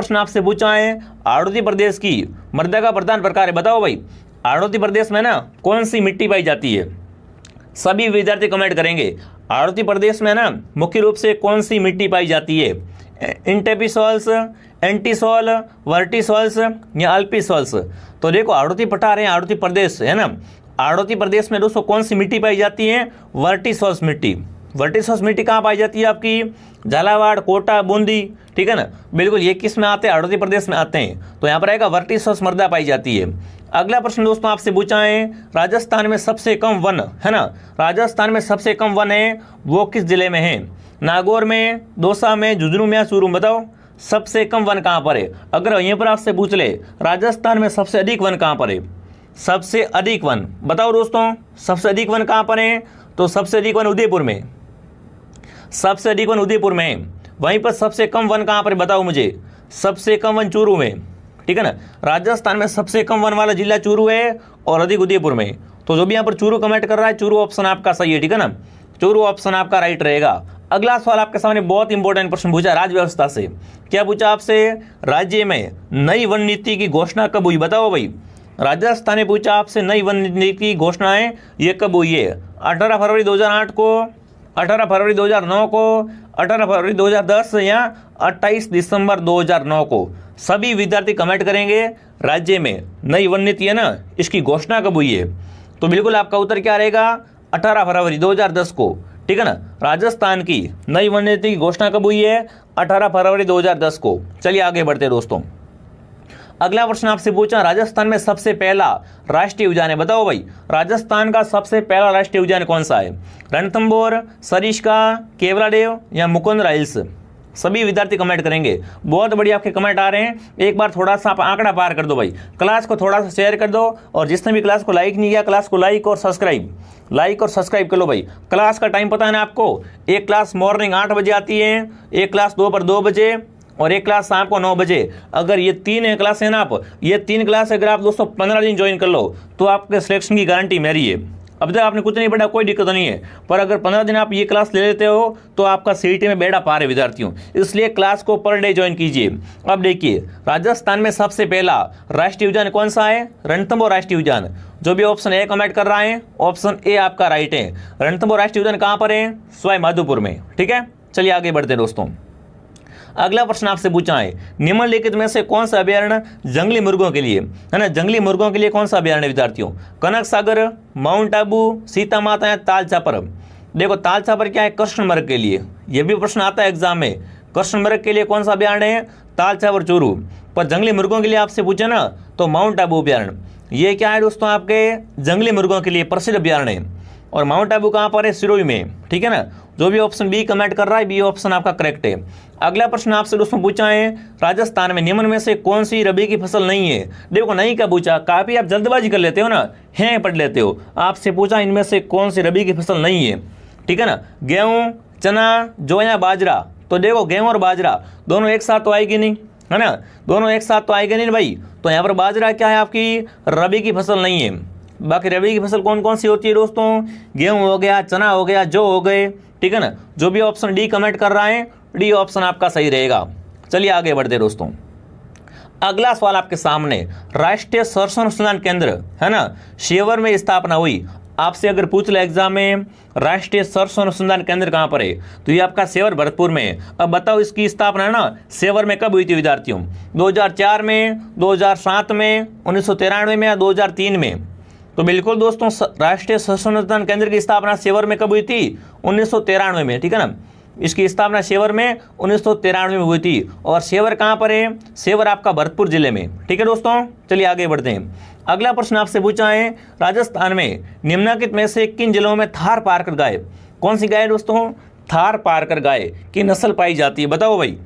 प्रश्न आपसे पूछा है आड़ोती प्रदेश की मृदा का प्रधान प्रकार है। बताओ भाई, आड़ोती प्रदेश में ना कौन सी मिट्टी पाई जाती है? सभी विद्यार्थी कमेंट करेंगे आड़ोती प्रदेश में ना मुख्य रूप से कौन सी मिट्टी पाई जाती है? इंटेपिसॉल्स, एंटीसॉल, वर्टिसॉल्स या अल्पिसॉल्स? तो देखो आड़ोती पठार है, आड़ोती प्रदेश है ना, आड़ोती प्रदेश में दोस्तों कौन सी मिट्टी पाई जाती है? वर्टिसॉल्स मिट्टी। वर्टिसॉल्स मिट्टी कहाँ पाई जाती है? आपकी झालावाड़, कोटा, बूंदी, ठीक है ना, बिल्कुल ये किस में आते हैं? आड़ोती प्रदेश में आते हैं। तो यहाँ पर आएगा वर्टिसॉल्स मृदा पाई जाती है। अगला प्रश्न दोस्तों आपसे पूछा है राजस्थान में सबसे कम वन है ना, राजस्थान में सबसे कम वन है वो किस जिले में है? नागौर में, दौसा में, झुंझुनू में या चूरू? बताओ सबसे कम वन कहाँ पर है? अगर यहीं पर आपसे पूछ ले राजस्थान में सबसे अधिक वन कहाँ पर है? सबसे अधिक वन बताओ दोस्तों, सबसे अधिक वन कहाँ पर है? तो सबसे अधिक वन उदयपुर में, सबसे अधिक वन उदयपुर में है। वहीं पर सबसे कम वन कहाँ पर बताओ मुझे? सबसे कम वन चूरू में, ठीक है ना। राजस्थान में सबसे कम वन वाला जिला चूरू है और अधिक उदयपुर में। तो जो भी यहाँ पर चूरू कमेंट कर रहा है, चूरू ऑप्शन आपका सही है, ठीक है ना, चूरू ऑप्शन आपका राइट रहेगा। अगला सवाल आपके सामने बहुत इंपॉर्टेंट प्रश्न पूछा राज्य व्यवस्था से। क्या पूछा आपसे? राज्य में नई वन नीति की घोषणा कब हुई? बताओ भाई, राजस्थान ने पूछा आपसे नई वन नीति की घोषणा है ये कब हुई है? 18 फरवरी 2008 को, 18 फरवरी 2009 को, 18 फरवरी 2010 या 28 दिसंबर 2009 को? सभी विद्यार्थी कमेंट करेंगे राज्य में नई वन नीति है ना इसकी घोषणा कब हुई है? तो बिल्कुल आपका उत्तर क्या रहेगा? 18 फरवरी 2010 को, ठीक है ना। राजस्थान की नई वन नीति की घोषणा कब हुई है? 18 फरवरी 2010 को। चलिए आगे बढ़ते हैं दोस्तों। अगला प्रश्न आपसे पूछा राजस्थान में सबसे पहला राष्ट्रीय उद्यान है। बताओ भाई, राजस्थान का सबसे पहला राष्ट्रीय उद्यान कौन सा है? रणथंभौर, सरिस्का, केवलादेव या मुकुंदरा हिल्स? सभी विद्यार्थी कमेंट करेंगे। बहुत बढ़िया आपके कमेंट आ रहे हैं। एक बार थोड़ा सा आप आंकड़ा पार कर दो भाई, क्लास को थोड़ा सा शेयर कर दो, और जिसने भी क्लास को लाइक नहीं किया क्लास को लाइक और सब्सक्राइब कर लो भाई। क्लास का टाइम पता है ना आपको? एक क्लास मॉर्निंग 8 बजे आती है, एक क्लास दोपहर 2 बजे और एक क्लास शाम को 9 बजे। अगर ये 3 क्लास है ना, आप ये 3 क्लास अगर आप दोस्तों 15 दिन ज्वाइन कर लो तो आपके सिलेक्शन की गारंटी मेरी है। अब तक आपने कुछ नहीं पढ़ा कोई दिक्कत नहीं है, पर अगर 15 दिन आप ये क्लास ले लेते हो तो आपका सीईटी में बेड़ा पार है विद्यार्थियों, इसलिए क्लास को पर डे ज्वाइन कीजिए। अब देखिए राजस्थान में सबसे पहला राष्ट्रीय उद्यान कौन सा है? रणथंभौर राष्ट्रीय उद्यान। जो भी ऑप्शन ए कमेंट कर रहा है ऑप्शन ए आपका राइट है। रणथंभौर राष्ट्रीय उद्यान कहाँ पर है? सवाई माधोपुर में, ठीक है। चलिए आगे बढ़ते हैं दोस्तों। अगला प्रश्न आपसे पूछा है निम्नलिखित में से कौन सा अभ्यारण्य जंगली मुर्गों के लिए है ना, जंगली मुर्गों के लिए कौन सा अभ्यारण्य विद्यार्थियों? कनक सागर, माउंट आबू, सीता माता या ताल छापर? देखो ताल छापर क्या है? कृष्ण मृग के लिए। यह भी प्रश्न आता है एग्जाम में, कृष्ण मृग के लिए कौन सा अभ्यारण्य है? ताल छापर, चूरू। पर जंगली मुर्गों के लिए आपसे पूछे ना तो माउंट आबू अभ्यारण्य। ये क्या है दोस्तों? आपके जंगली मुर्गों के लिए प्रसिद्ध अभ्यारण्य है। और माउंट आबू कहाँ पर है? सिरोही में, ठीक है ना। जो भी ऑप्शन बी कमेंट कर रहा है बी ऑप्शन आपका करेक्ट है। अगला प्रश्न आपसे दोस्तों पूछा है राजस्थान में निम्न में से कौन सी रबी की फसल नहीं है? देखो नहीं क्या पूछा, काफी आप जल्दबाजी कर लेते हो ना, है पढ़ लेते हो। आपसे पूछा इनमें से कौन सी रबी की फसल नहीं है, ठीक है ना। गेहूं, चना, जौ या बाजरा? तो देखो गेहूं और बाजरा दोनों एक साथ तो आएगी नहीं, है ना, दोनों एक साथ तो आएगी नहीं भाई। तो यहाँ पर बाजरा क्या है? आपकी रबी की फसल नहीं है। बाकी रबी की फसल कौन कौन सी होती है दोस्तों? गेहूं हो गया, चना हो गया, जौ हो गए, ठीक है ना। जो भी ऑप्शन डी कमेंट कर रहा है डी ऑप्शन आपका सही रहेगा। चलिए आगे बढ़ते दोस्तों। अगला सवाल आपके सामने राष्ट्रीय सरसों अनुसंधान केंद्र है ना शेवर में स्थापना हुई। आपसे अगर पूछ ले एग्जाम में राष्ट्रीय सरसों अनुसंधान केंद्र कहाँ पर है तो ये आपका सेवर भरतपुर में है। अब बताओ इसकी स्थापना है ना सेवर में कब हुई थी विद्यार्थियों? 2004 में, 2007 में, 1993 में या 2003 में? तो बिल्कुल दोस्तों राष्ट्रीय सरसों अनुसंधान केंद्र की स्थापना सेवर में कब हुई थी? 1993 में, ठीक है ना। इसकी स्थापना सेवर में 1993 में हुई थी। और सेवर कहाँ पर है? सेवर आपका भरतपुर जिले में, ठीक है दोस्तों। चलिए आगे बढ़ते हैं। अगला प्रश्न आपसे पूछा है राजस्थान में निम्नलिखित में से किन जिलों में थार पारकर गाय, कौन सी गाय दोस्तों? थार पारकर गाय की नस्ल पाई जाती है? बताओ भाई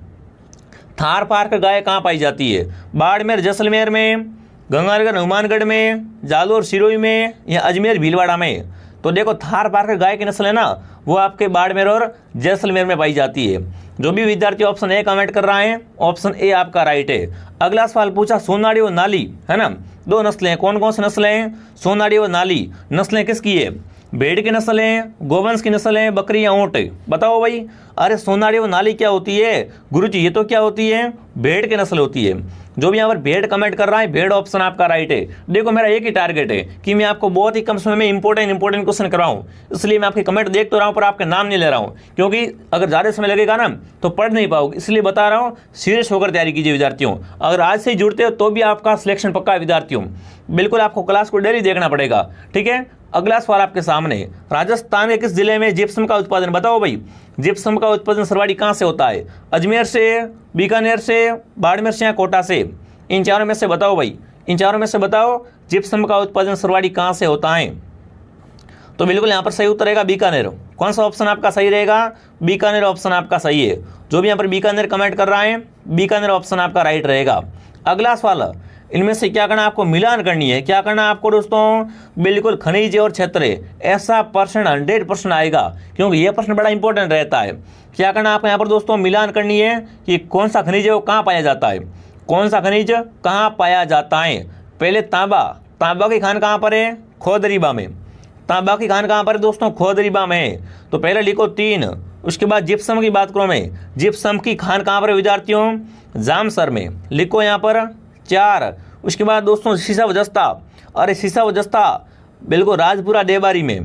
थार पारकर गाय कहाँ पाई जाती है? बाड़मेर जैसलमेर में, गंगानगर हनुमानगढ़ में, जालोर सिरोही में या अजमेर भीलवाड़ा में? तो देखो थार पारकर गाय की नस्ल है ना वो आपके बाड़मेर और जैसलमेर में पाई जाती है। जो भी विद्यार्थी ऑप्शन ए कमेंट कर रहा है ऑप्शन ए आपका राइट है। अगला सवाल पूछा सोनाड़ी और नाली है ना, दो नस्लें, कौन कौन सी नस्लें हैं? सोनाड़ी और नाली नस्लें किसकी है? भेड़ की नस्ल है, गोवंश की नस्ल है, बकरी या ऊँट? बताओ भाई। अरे सोनारी वो नाली क्या होती है गुरुजी? ये तो क्या होती है? भेड़ की नस्ल होती है। जो भी यहाँ पर भेड़ कमेंट कर रहा है, भेड़ ऑप्शन आपका राइट है। देखो मेरा एक ही टारगेट है कि मैं आपको बहुत ही कम समय में इंपॉर्टेंट क्वेश्चन कराऊं, इसलिए मैं आपके कमेंट देख तो रहा हूँ पर आपके नाम नहीं ले रहा हूँ, क्योंकि अगर ज़्यादा समय लगेगा ना तो पढ़ नहीं पाओगे, इसलिए बता रहा हूँ सीरियस होकर तैयारी कीजिए विद्यार्थियों। अगर आज से ही जुड़ते हो तो भी आपका सिलेक्शन पक्का है विद्यार्थियों। बिल्कुल आपको क्लास को डेली देखना पड़ेगा, ठीक है। अगला सवाल आपके सामने, राजस्थान के किस जिले में जिप्सम का उत्पादन? बताओ भाई। जिप्सम का उत्पादन सर्वाधिक कहाँ से होता है? अजमेर से, बीकानेर से, बाड़मेर से या कोटा से? इन चारों में से बताओ भाई, इन चारों में से बताओ जिप्सम का उत्पादन सर्वाधिक कहाँ से होता है? तो बिल्कुल यहाँ पर सही उत्तर रहेगा बीकानेर। कौन सा ऑप्शन आपका सही रहेगा? बीकानेर ऑप्शन आपका सही है। जो भी यहाँ पर बीकानेर कमेंट कर रहा है, बीकानेर ऑप्शन आपका राइट रहेगा। अगला सवाल, इनमें से क्या करना? आपको मिलान करनी है। क्या करना आपको दोस्तों? बिल्कुल खनिज और क्षेत्र, ऐसा प्रश्न 100% आएगा, क्योंकि यह प्रश्न बड़ा इंपॉर्टेंट रहता है। क्या करना आपको यहाँ पर दोस्तों? मिलान करनी है कि कौन सा खनिज है वो कहाँ पाया जाता है, कौन सा खनिज कहाँ पाया जाता है। पहले तांबा, तांबा की खान कहाँ पर है? खोदरीबा में। तांबा की खान कहाँ पर है दोस्तों? खोदरीबा में है। तो पहले लिखो 3। उसके बाद जिप्सम की बात करो मैं, जिप्सम की खान कहाँ पर है विद्यार्थियों? जामसर में। लिखो यहाँ पर 4। उसके बाद दोस्तों शीशा व जस्ता, अरे शीशा व जस्ता बिल्कुल राजपुरा देबारी में।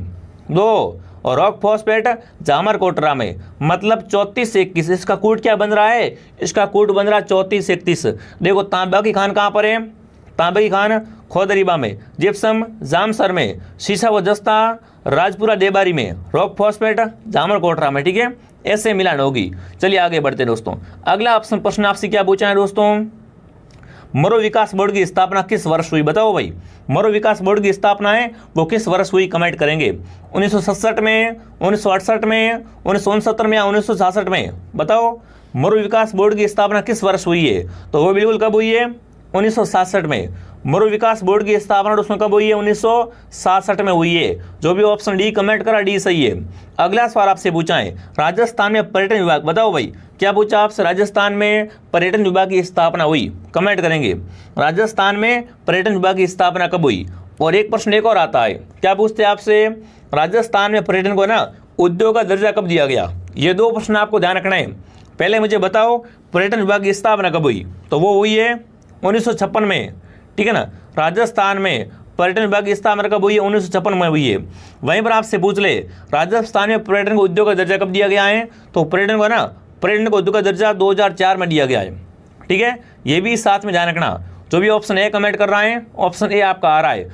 2 और रॉक फॉस्फेट जामर कोटरा में। मतलब 34 से 21। इसका कूट क्या बन रहा है? इसका कूट बन रहा है 34 से 31। देखो तांबा की खान कहाँ पर है? तांबा की खान खोदरीबा में, जिप्सम जामसर में, शीशा व जस्ता राजपुरा देबारी में, रॉक फॉस्फेट जामर कोटरा में, ठीक है। ऐसे मिलान होगी। चलिए आगे बढ़ते दोस्तों। अगला ऑप्शन प्रश्न आपसे क्या पूछा है दोस्तों? मरो विकास बोर्ड की स्थापना किस वर्ष हुई? बताओ भाई। मरो विकास बोर्ड की स्थापना है वो किस वर्ष हुई? कमेंट करेंगे। 1967 में, 1968 में, 1969 में या 1966 में? बताओ मरो विकास बोर्ड की स्थापना किस वर्ष हुई है? तो वो बिल्कुल कब हुई है? 1967 में। मरो विकास बोर्ड की स्थापना दोस्तों कब हुई है? 1967 में हुई है। जो भी ऑप्शन डी कमेंट करा, डी सही है। अगला सवाल आपसे पूछा है, राजस्थान में पर्यटन विभाग, बताओ भाई। क्या पूछा आपसे? राजस्थान में पर्यटन विभाग की स्थापना हुई? कमेंट करेंगे। राजस्थान में पर्यटन विभाग की स्थापना कब हुई? और एक प्रश्न एक और आता है, क्या पूछते हैं आपसे? राजस्थान में पर्यटन को ना उद्योग का दर्जा कब दिया गया? ये 2 प्रश्न आपको ध्यान रखना है। पहले मुझे बताओ पर्यटन विभाग की स्थापना कब हुई? तो वो हुई है 1956 में, ठीक है ना। राजस्थान में पर्यटन विभाग की स्थापना कब हुई है? 1956 में हुई है। वहीं पर आपसे पूछ ले राजस्थान में पर्यटन को उद्योग का दर्जा कब दिया गया है? तो पर्यटन को ना, पर्यटन को उद्योग का दर्जा 2004 में दिया गया है, ठीक है। ये भी साथ में ध्यान रखना। जो भी ऑप्शन ए कमेंट कर रहा है, ऑप्शन ए आपका आ रहा है।